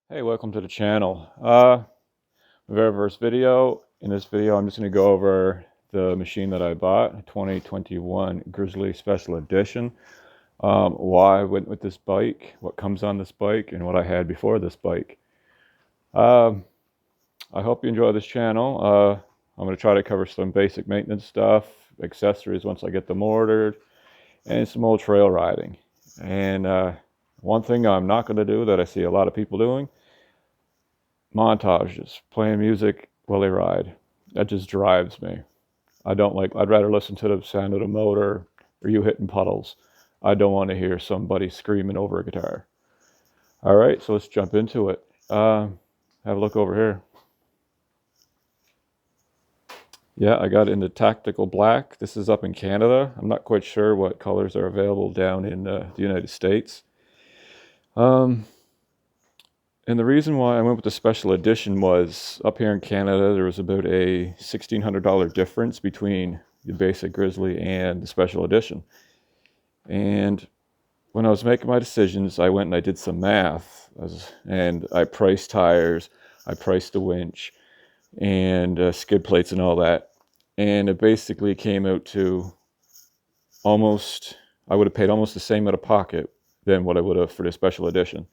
Hey, welcome to the channel. Very first video. In this video, I'm just going to go over the machine that I bought, a 2021 Grizzly Special Edition. Why I went with this bike, what comes on this bike, and what I had before this bike. I hope you enjoy this channel. I'm going to try to cover some basic maintenance stuff, accessories once I get them ordered, and some old trail riding. And one thing I'm not going to do that I see a lot of people doing, montages, playing music while they ride. That just drives me. I'd rather listen to the sound of the motor or you hitting puddles. I don't want to hear somebody screaming over a guitar. All right, so let's jump into it. Have a look over here. Yeah, I got it in the tactical black. This is up in Canada. I'm not quite sure what colors are available down in the United States. And the reason why I went with the special edition was up here in Canada, there was about a $1,600 difference between the basic Grizzly and the special edition. And when I was making my decisions, I went and I did some math, and I priced tires, I priced the winch, and skid plates and all that. And it basically came out to I would have paid almost the same out of pocket than what I would have for the special edition.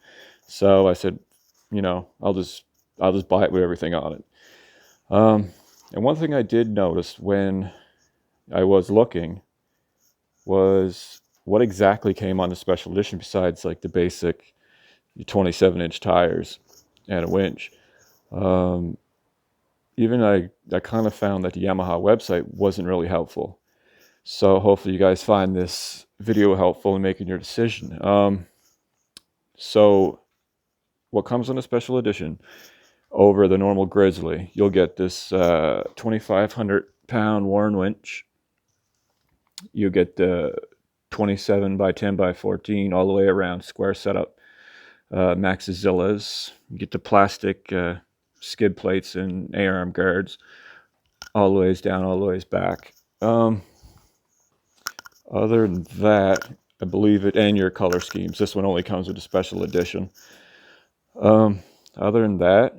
So I said, I'll just buy it with everything on it. And one thing I did notice when I was looking was what exactly came on the special edition besides like the basic 27-inch tires and a winch. Even I kind of found that the Yamaha website wasn't really helpful. So hopefully you guys find this video helpful in making your decision. So what comes on a special edition over the normal Grizzly, you'll get this 2,500 pound Warren winch. You get the 27 by 10 by 14 all the way around square setup Maxizillas. You get the plastic skid plates and A-arm guards all the ways down, all the ways back. Other than that, I believe it, and your color schemes. This one only comes with a special edition. Other than that,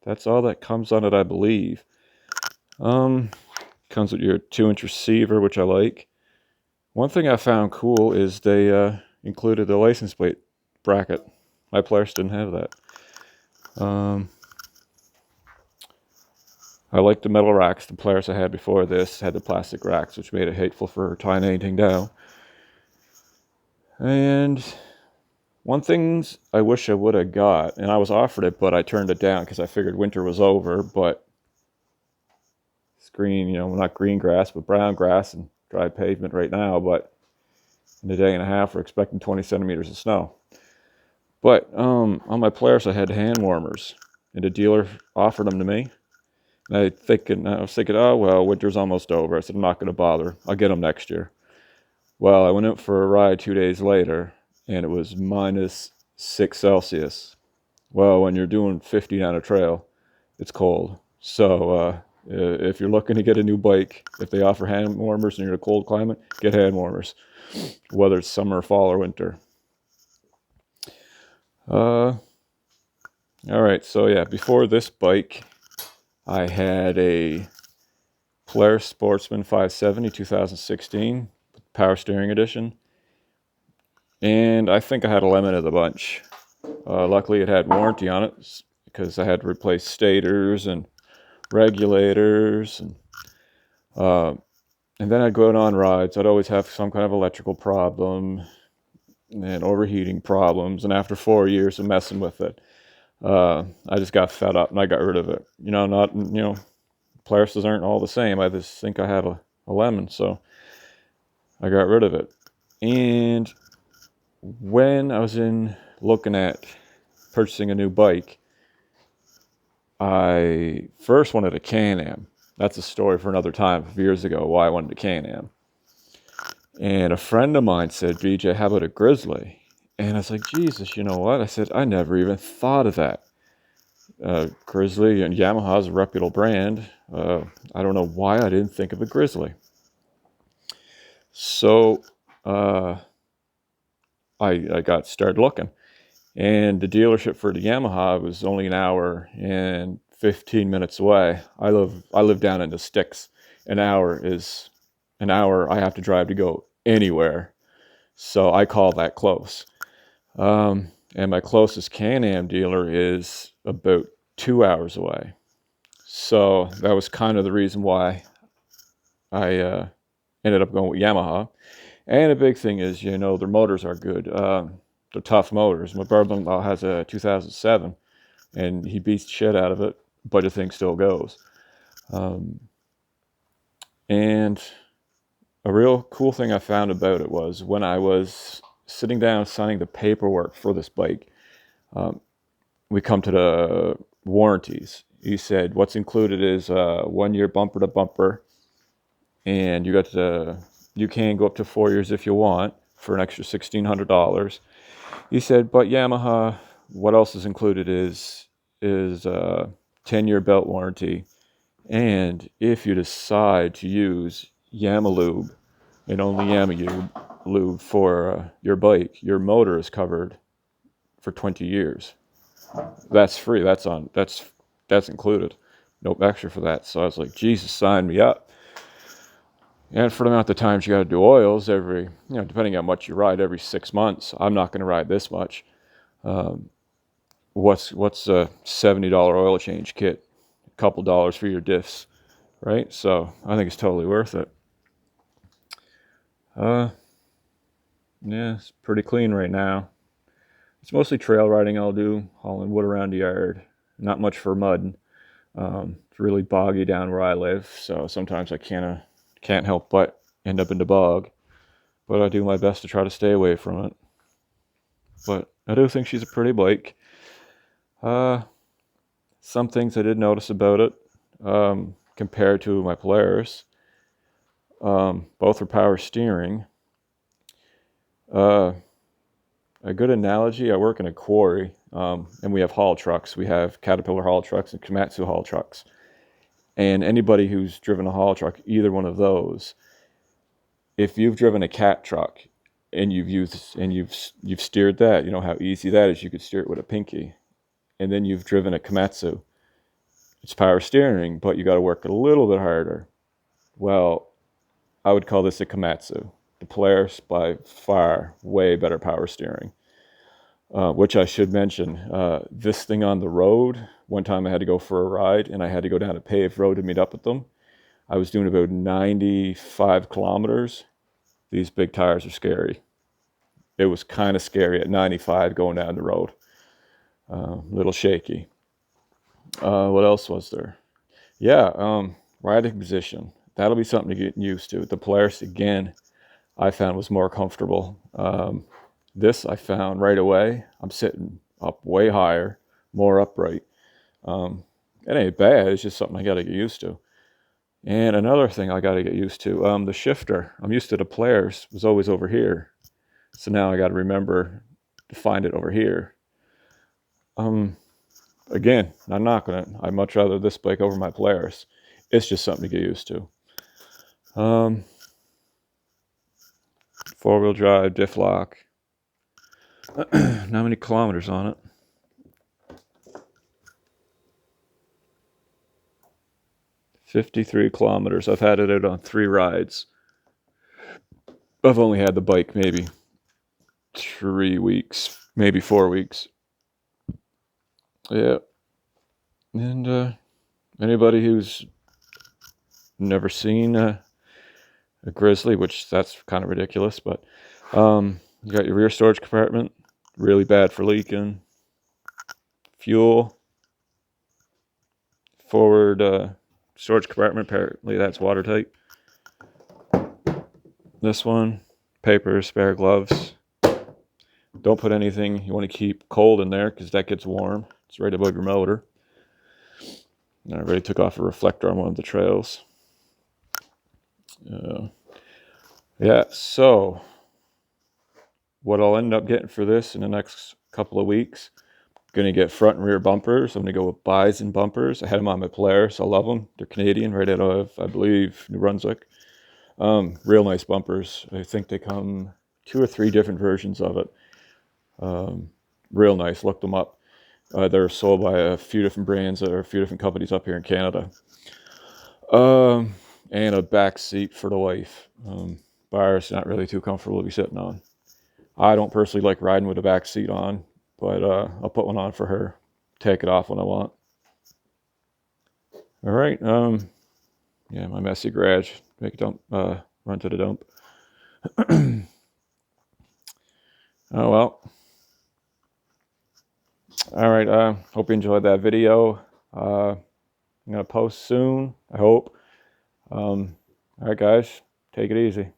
that's all that comes on it, I believe. Comes with your 2-inch receiver, which I like. One thing I found cool is they included the license plate bracket. My Polaris didn't have that. I like the metal racks. The Polaris I had before this had the plastic racks, which made it hateful for tying anything down. And one thing I wish I would have got, and I was offered it, but I turned it down because I figured winter was over, but it's green, not green grass, but brown grass and dry pavement right now, but in a day and a half, we're expecting 20 centimeters of snow. But on my Polaris, I had hand warmers, and the dealer offered them to me. And I was thinking, oh, well, winter's almost over. I said, I'm not going to bother. I'll get them next year. Well, I went out for a ride 2 days later, and it was -6 Celsius. Well, when you're doing 50 on a trail, it's cold. So if you're looking to get a new bike, if they offer hand warmers and you're in a cold climate, get hand warmers, whether it's summer, fall, or winter. All right, so yeah, before this bike, I had a Polaris Sportsman 570 2016 Power Steering Edition, and I think I had a lemon of the bunch. Luckily, it had warranty on it because I had to replace stators and regulators, and then I'd go out on rides. I'd always have some kind of electrical problem and overheating problems, and after 4 years of messing with it, I just got fed up and I got rid of it. Polarises aren't all the same. I just think I had a lemon, so I got rid of it. And when I was looking at purchasing a new bike, I first wanted a Can-Am. That's a story for another time, years ago, why I wanted a Can-Am. And a friend of mine said, BJ, how about a Grizzly? And I was like, Jesus, you know what? I said, I never even thought of that. Grizzly and Yamaha is a reputable brand. I don't know why I didn't think of a Grizzly. So I got started looking. And the dealership for the Yamaha was only an hour and 15 minutes away. I live down in the sticks. An hour is an hour I have to drive to go anywhere. So I call that close. And my closest Can-Am dealer is about 2 hours away. So that was kind of the reason why I ended up going with Yamaha. And a big thing is, their motors are good. They're tough motors. My brother-in-law has a 2007, and he beats the shit out of it, but the thing still goes. And a real cool thing I found about it was when I was sitting down signing the paperwork for this bike, we come to the warranties. He said what's included is 1 year bumper to bumper, and you can go up to 4 years if you want for an extra $1,600. He said, but Yamaha, what else is included is 10-year belt warranty, and if you decide to use Yamalube and only Yamalube for your bike, your motor is covered for 20 years. That's free. That's included. No extra for that. So I was like, Jesus, sign me up. And for the amount of times you got to do oils every, depending on how much you ride, every 6 months. I'm not going to ride this much. What's a $70 oil change kit? A couple dollars for your diffs, right? So I think it's totally worth it. Yeah, it's pretty clean right now. It's mostly trail riding I'll do, hauling wood around the yard. Not much for mud. It's really boggy down where I live, so sometimes I can't help but end up in the bog. But I do my best to try to stay away from it. But I do think she's a pretty bike. Some things I did notice about it, compared to my Polaris. Both are power steering. A good analogy, I work in a quarry, and we have haul trucks. We have Caterpillar haul trucks and Komatsu haul trucks. And anybody who's driven a haul truck, either one of those, if you've driven a cat truck and you've steered that, you know how easy that is. You could steer it with a pinky. And then you've driven a Komatsu. It's power steering, but you got to work a little bit harder. Well, I would call this a Komatsu. The Polaris, by far, way better power steering. Which I should mention, this thing on the road, one time I had to go for a ride, and I had to go down a paved road to meet up with them. I was doing about 95 kilometers. These big tires are scary. It was kind of scary at 95 going down the road. A little shaky. What else was there? Yeah, riding position. That'll be something to get used to. The Polaris, again, I found was more comfortable. This I found right away. I'm sitting up way higher, more upright. It ain't bad. It's just something I got to get used to. And another thing I got to get used to, the shifter. I'm used to the Polaris was always over here. So now I got to remember to find it over here. Again, I'm not gonna. I'd much rather this bike over my Polaris. It's just something to get used to. 4-wheel drive, diff lock. Not many kilometers on it. 53 kilometers. I've had it out on 3 rides. I've only had the bike maybe 3 weeks, maybe 4 weeks. Yeah. And anybody who's never seen a Grizzly, which that's kind of ridiculous, but you got your rear storage compartment, really bad for leaking. Fuel. Forward storage compartment, apparently that's watertight. This one, paper, spare gloves. Don't put anything you want to keep cold in there because that gets warm. It's right above your motor. And I already took off a reflector on one of the trails. Yeah, so what I'll end up getting for this in the next couple of weeks, going to get front and rear bumpers. I'm going to go with Bison bumpers. I had them on my Polaris. I love them. They're Canadian, right out of, I believe, New Brunswick. Real nice bumpers. I think they come 2 or 3 different versions of it. real nice. Looked them up. They're sold by a few different brands or a few different companies up here in Canada. And a back seat for the wife. Buyer's not really too comfortable to be sitting on. I don't personally like riding with a back seat on, but I'll put one on for her. Take it off when I want. All right. Yeah, my messy garage. Make a dump. Run to the dump. Oh well. All right. Hope you enjoyed that video. I'm gonna post soon, I hope. All right, guys. Take it easy.